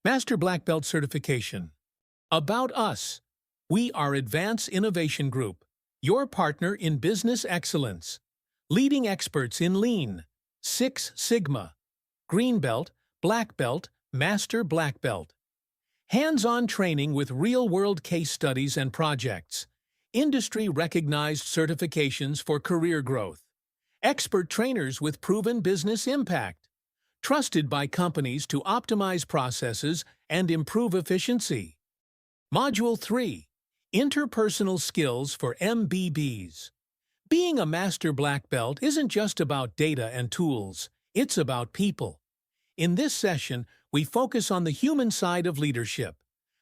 Master Black Belt Certification. About us. We are Advanced Innovation Group, your partner in business excellence. Leading experts in Lean, Six Sigma, Green Belt, Black Belt, Master Black Belt. Hands-on training with real-world case studies and projects. Industry-recognized certifications for career growth. Expert trainers with proven business impact. Trusted by companies to optimize processes and improve efficiency. Module 3. Interpersonal Skills for MBBs. Being a Master Black Belt isn't just about data and tools, it's about people. In this session, we focus on the human side of leadership,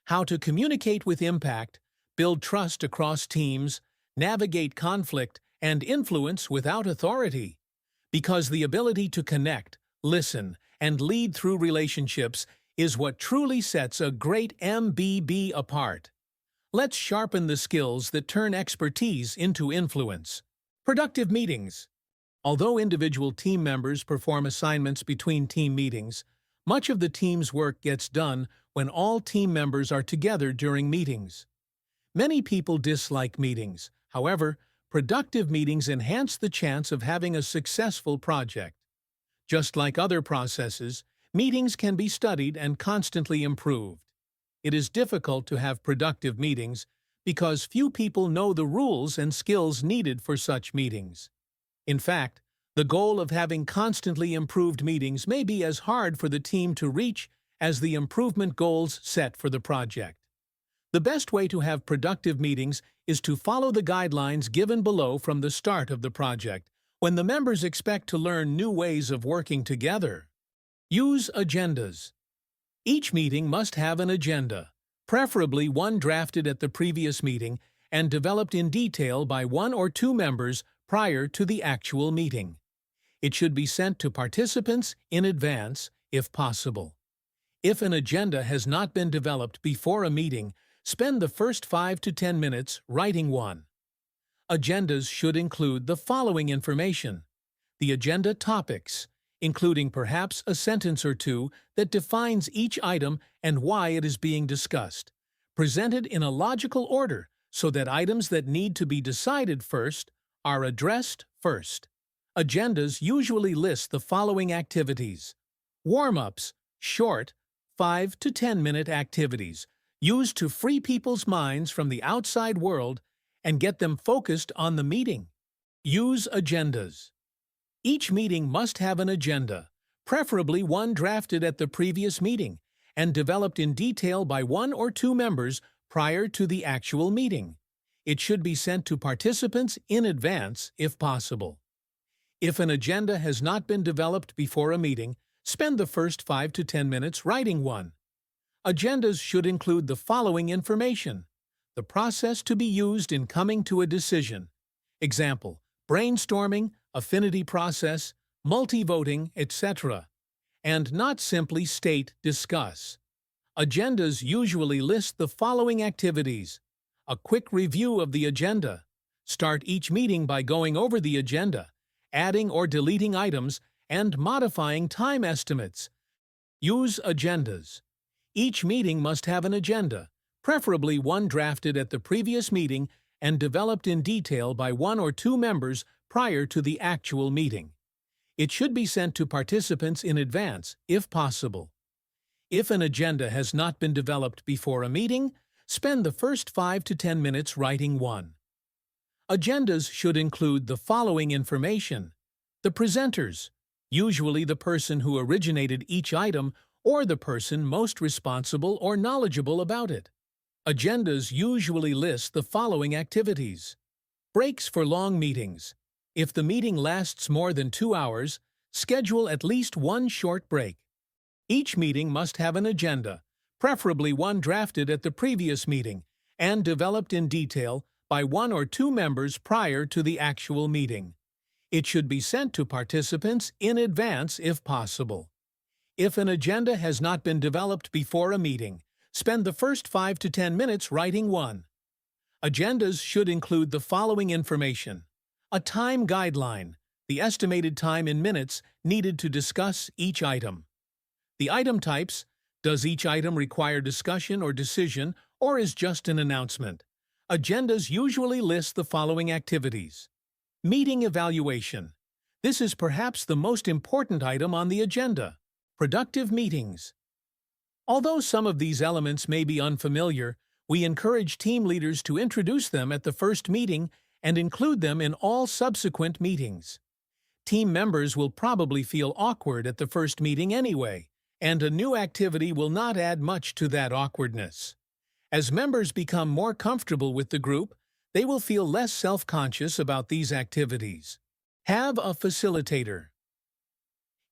how to communicate with impact, build trust across teams, navigate conflict, and influence without authority. Because the ability to connect, listen, and lead through relationships is what truly sets a great MBB apart. Let's sharpen the skills that turn expertise into influence. Productive meetings. Although individual team members perform assignments between team meetings, much of the team's work gets done when all team members are together during meetings. Many people dislike meetings. However, productive meetings enhance the chance of having a successful project. Just like other processes, meetings can be studied and constantly improved. It is difficult to have productive meetings because few people know the rules and skills needed for such meetings. In fact, the goal of having constantly improved meetings may be as hard for the team to reach as the improvement goals set for the project. The best way to have productive meetings is to follow the guidelines given below from the start of the project, when the members expect to learn new ways of working together. Use agendas. Each meeting must have an agenda, preferably one drafted at the previous meeting and developed in detail by one or two members prior to the actual meeting. It should be sent to participants in advance, if possible. If an agenda has not been developed before a meeting, spend the first 5 to 10 minutes writing one. Agendas should include the following information: the agenda topics, including perhaps a sentence or two that defines each item and why it is being discussed, presented in a logical order so that items that need to be decided first are addressed first. Agendas usually list the following activities: warm-ups, short, 5 to 10-minute activities, used to free people's minds from the outside world and get them focused on the meeting. Use agendas. Each meeting must have an agenda, preferably one drafted at the previous meeting and developed in detail by one or two members prior to the actual meeting. It should be sent to participants in advance, if possible. If an agenda has not been developed before a meeting, spend the first 5 to 10 minutes writing one. Agendas should include the following information: the process to be used in coming to a decision. Example: brainstorming, affinity process, multi-voting, etc. And not simply state, discuss. Agendas usually list the following activities: a quick review of the agenda. Start each meeting by going over the agenda, adding or deleting items, and modifying time estimates. Use agendas. Each meeting must have an agenda, preferably one drafted at the previous meeting and developed in detail by one or two members prior to the actual meeting. It should be sent to participants in advance, if possible. If an agenda has not been developed before a meeting, spend the first 5 to 10 minutes writing one. Agendas should include the following information: the presenters, usually the person who originated each item or the person most responsible or knowledgeable about it. Agendas usually list the following activities: breaks for long meetings. If the meeting lasts more than 2 hours, schedule at least one short break. Each meeting must have an agenda, preferably one drafted at the previous meeting and developed in detail by one or two members prior to the actual meeting. It should be sent to participants in advance if possible. If an agenda has not been developed before a meeting, spend the first 5 to 10 minutes writing one. Agendas should include the following information: a time guideline, the estimated time in minutes needed to discuss each item. The item types: Does each item require discussion or decision, or is just an announcement? Agendas usually list the following activities. Meeting evaluation. This is perhaps the most important item on the agenda. Productive meetings. Although some of these elements may be unfamiliar, we encourage team leaders to introduce them at the first meeting and include them in all subsequent meetings. Team members will probably feel awkward at the first meeting anyway, and a new activity will not add much to that awkwardness. As members become more comfortable with the group, they will feel less self-conscious about these activities. Have a facilitator.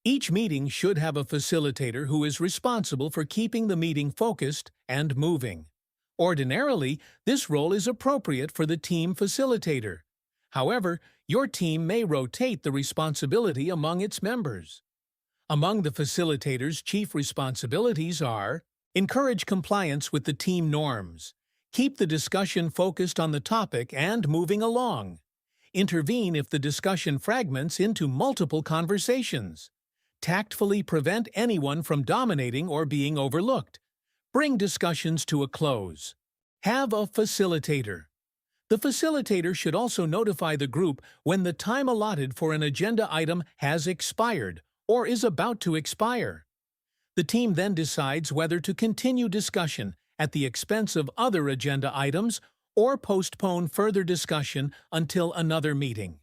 Each meeting should have a facilitator who is responsible for keeping the meeting focused and moving. Ordinarily, this role is appropriate for the team facilitator. However, your team may rotate the responsibility among its members. Among the facilitator's chief responsibilities are: encourage compliance with the team norms, keep the discussion focused on the topic and moving along, intervene if the discussion fragments into multiple conversations, tactfully prevent anyone from dominating or being overlooked, bring discussions to a close. Have a facilitator. The facilitator should also notify the group when the time allotted for an agenda item has expired or is about to expire. The team then decides whether to continue discussion at the expense of other agenda items or postpone further discussion until another meeting.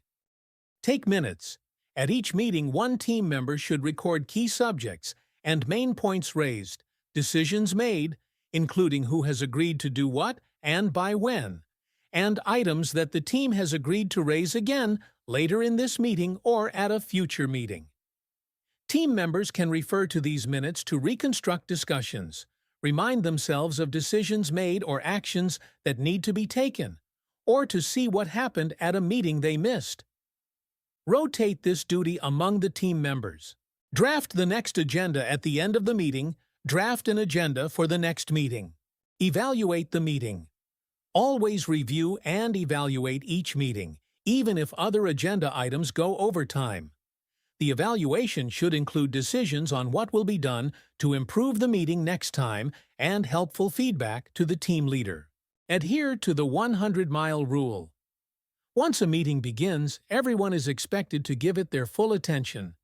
Take minutes. At each meeting, one team member should record key subjects and main points raised, decisions made, including who has agreed to do what and by when, and items that the team has agreed to raise again later in this meeting or at a future meeting. Team members can refer to these minutes to reconstruct discussions, remind themselves of decisions made or actions that need to be taken, or to see what happened at a meeting they missed. Rotate this duty among the team members. Draft the next agenda at the end of the meeting. Draft an agenda for the next meeting. Evaluate the meeting. Always review and evaluate each meeting, even if other agenda items go over time. The evaluation should include decisions on what will be done to improve the meeting next time and helpful feedback to the team leader. Adhere to the 100-mile rule. Once a meeting begins, everyone is expected to give it their full attention.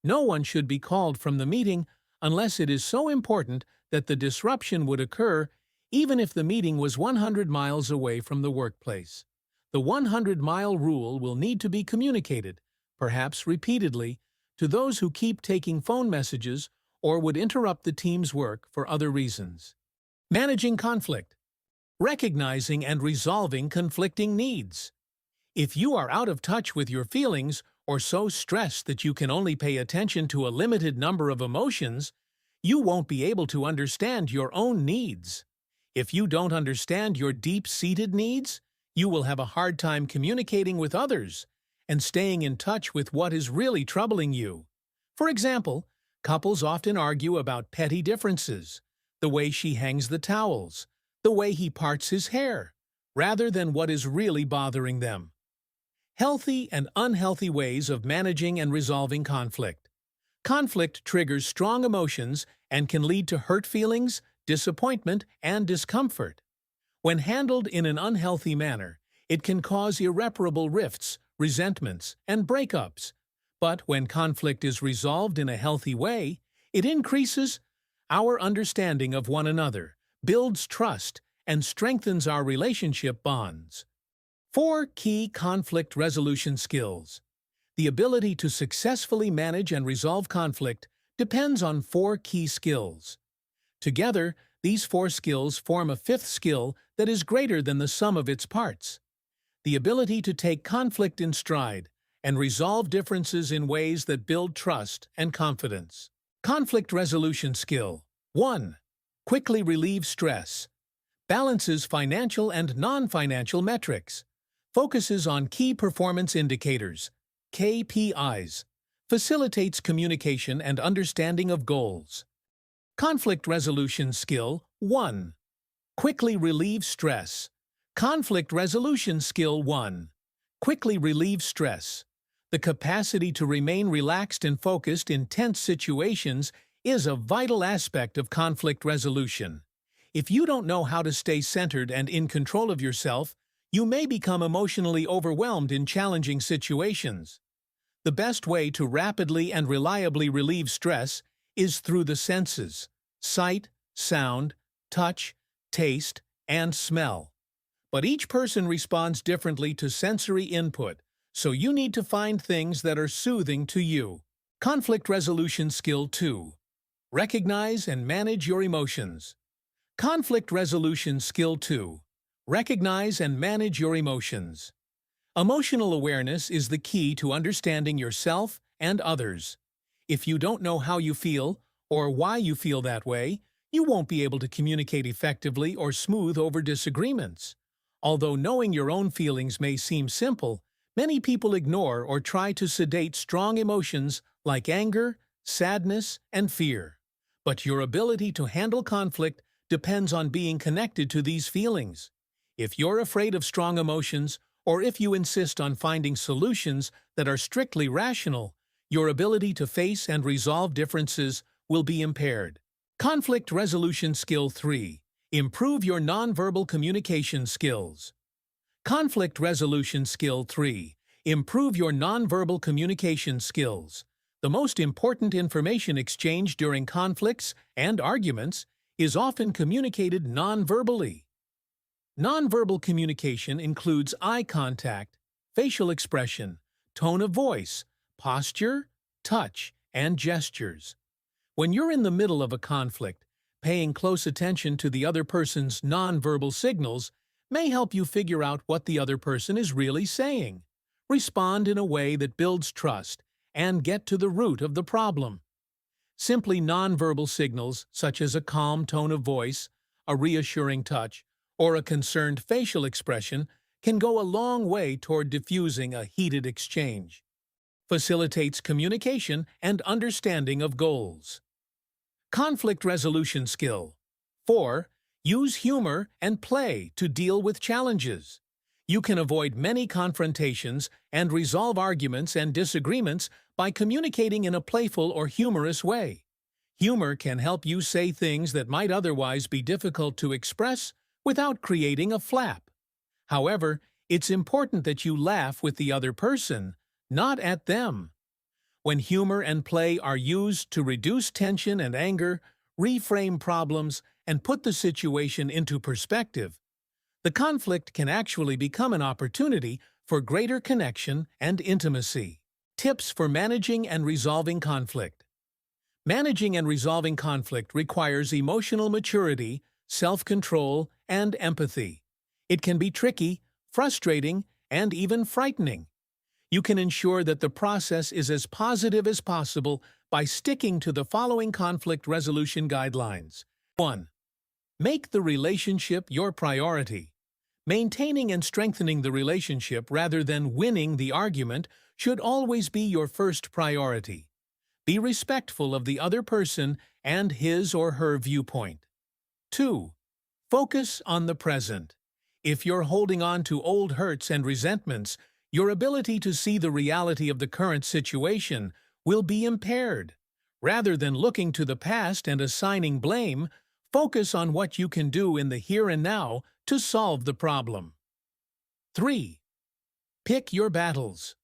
No one should be called from the meeting unless it is so important that the disruption would occur even if the meeting was 100 miles away from the workplace. The 100-mile rule will need to be communicated, perhaps repeatedly, to those who keep taking phone messages or would interrupt the team's work for other reasons. Managing conflict. Recognizing and resolving conflicting needs. If you are out of touch with your feelings or so stressed that you can only pay attention to a limited number of emotions, you won't be able to understand your own needs. If you don't understand your deep-seated needs, you will have a hard time communicating with others and staying in touch with what is really troubling you. For example, couples often argue about petty differences, the way she hangs the towels, the way he parts his hair, rather than what is really bothering them. Healthy and unhealthy ways of managing and resolving conflict. Conflict triggers strong emotions and can lead to hurt feelings, disappointment, and discomfort. When handled in an unhealthy manner, it can cause irreparable rifts, resentments, and breakups. But when conflict is resolved in a healthy way, it increases our understanding of one another, builds trust, and strengthens our relationship bonds. 4 key conflict resolution skills. The ability to successfully manage and resolve conflict depends on 4 key skills. Together, these 4 skills form a 5th skill that is greater than the sum of its parts. The ability to take conflict in stride and resolve differences in ways that build trust and confidence. Conflict resolution skill. 1. Quickly relieve stress. Balances financial and non-financial metrics. Focuses on key performance indicators, KPIs. Facilitates communication and understanding of goals. Conflict resolution skill 1. Quickly relieve stress. Conflict resolution skill 1. Quickly relieve stress. The capacity to remain relaxed and focused in tense situations is a vital aspect of conflict resolution. If you don't know how to stay centered and in control of yourself, you may become emotionally overwhelmed in challenging situations. The best way to rapidly and reliably relieve stress is through the senses: sight, sound, touch, taste, and smell. But each person responds differently to sensory input, so you need to find things that are soothing to you. Conflict Resolution Skill 2. Recognize and manage your emotions. Conflict Resolution Skill 2. Recognize and manage your emotions. Emotional awareness is the key to understanding yourself and others. If you don't know how you feel or why you feel that way, you won't be able to communicate effectively or smooth over disagreements. Although knowing your own feelings may seem simple, many people ignore or try to sedate strong emotions like anger, sadness, and fear. But your ability to handle conflict depends on being connected to these feelings. If you're afraid of strong emotions, or if you insist on finding solutions that are strictly rational, your ability to face and resolve differences will be impaired. Conflict Resolution Skill 3. Improve your nonverbal communication skills. Conflict Resolution Skill 3. Improve your nonverbal communication skills. The most important information exchanged during conflicts and arguments is often communicated nonverbally. Nonverbal communication includes eye contact, facial expression, tone of voice, posture, touch, and gestures. When you're in the middle of a conflict, paying close attention to the other person's nonverbal signals may help you figure out what the other person is really saying. Respond in a way that builds trust and get to the root of the problem. Simply nonverbal signals, such as a calm tone of voice, a reassuring touch, or a concerned facial expression, can go a long way toward diffusing a heated exchange. Facilitates communication and understanding of goals. Conflict Resolution Skill 4. Use humor and play to deal with challenges. You can avoid many confrontations and resolve arguments and disagreements by communicating in a playful or humorous way. Humor can help you say things that might otherwise be difficult to express without creating a flap. However, it's important that you laugh with the other person, not at them. When humor and play are used to reduce tension and anger, reframe problems, and put the situation into perspective, the conflict can actually become an opportunity for greater connection and intimacy. Tips for managing and resolving conflict. Managing and resolving conflict requires emotional maturity, self-control, and empathy. It can be tricky, frustrating, and even frightening. You can ensure that the process is as positive as possible by sticking to the following conflict resolution guidelines. 1. Make the relationship your priority. Maintaining and strengthening the relationship rather than winning the argument should always be your first priority. Be respectful of the other person and his or her viewpoint. 2. Focus on the present. If you're holding on to old hurts and resentments, your ability to see the reality of the current situation will be impaired. Rather than looking to the past and assigning blame, focus on what you can do in the here and now to solve the problem. 3. Pick your battles.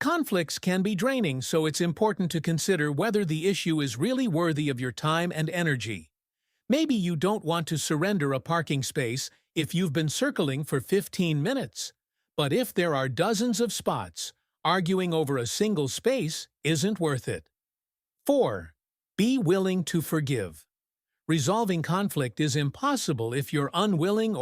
Conflicts can be draining, so it's important to consider whether the issue is really worthy of your time and energy. Maybe you don't want to surrender a parking space if you've been circling for 15 minutes. But if there are dozens of spots, arguing over a single space isn't worth it. 4. Be willing to forgive. Resolving conflict is impossible if you're unwilling or